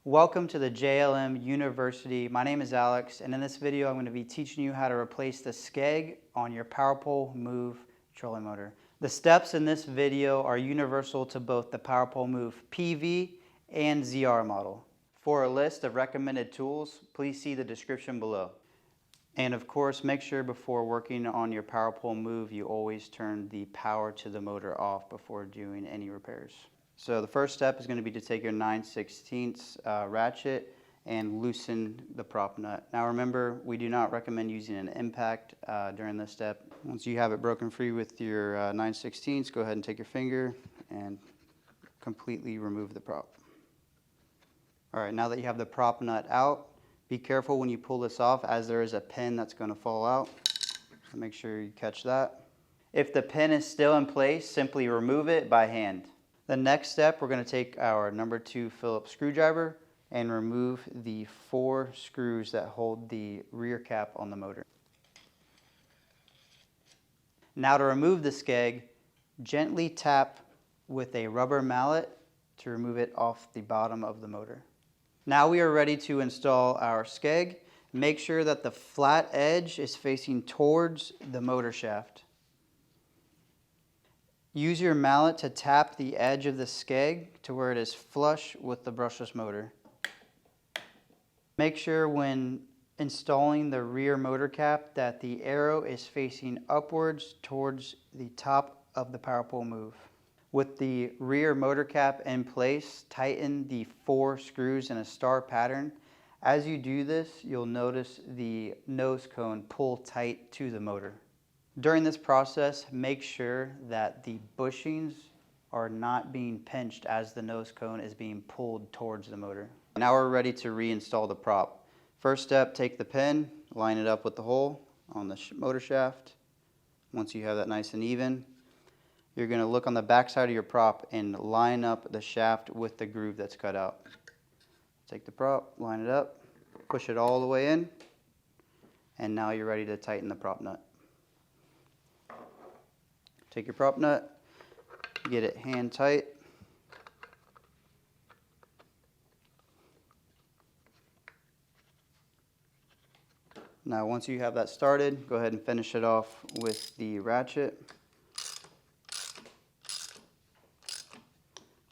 Welcome to the JLM University. My name is Alex, and in this video I'm going to be teaching you how to replace the Skeg on your power pole move trolling motor. The steps in this video are universal to both the power pole move PV and ZR model. For a list of recommended tools, please see the description below. And of course, make sure before working on your power pole move you always turn the power to the motor off before doing any repairs. So the first step is going to be to take your 9/16 ratchet and loosen the prop nut. Now remember, we do not recommend using an impact during this step. Once you have it broken free with your 9/16, go ahead and take your finger and completely remove the prop. Alright, now that you have the prop nut out, be careful when you pull this off, as there is a pin that's going to fall out. So make sure you catch that. If the pin is still in place, simply remove it by hand. The next step, we're going to take our number 2 Phillips screwdriver and remove the 4 screws that hold the rear cap on the motor. Now to remove the Skeg, gently tap with a rubber mallet to remove it off the bottom of the motor. Now we are ready to install our Skeg. Make sure that the flat edge is facing towards the motor shaft. Use your mallet to tap the edge of the Skeg to where it is flush with the brushless motor. Make sure when installing the rear motor cap that the arrow is facing upwards towards the top of the power pole move. With the rear motor cap in place, tighten the 4 screws in a star pattern. As you do this, you'll notice the nose cone pull tight to the motor. During this process, make sure that the bushings are not being pinched as the nose cone is being pulled towards the motor. Now we're ready to reinstall the prop. First step, take the pin, line it up with the hole on the motor shaft. Once you have that nice and even, you're going to look on the back side of your prop and line up the shaft with the groove that's cut out. Take the prop, line it up, push it all the way in, and now you're ready to tighten the prop nut. Take your prop nut, get it hand tight. Now once you have that started, go ahead and finish it off with the ratchet.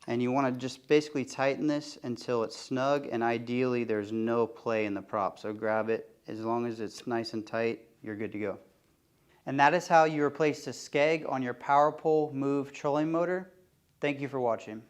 And you want to just basically tighten this until it's snug, and ideally there's no play in the prop. So grab it, as long as it's nice and tight, you're good to go. And that is how you replace the Skeg on your power pole move trolling motor. Thank you for watching.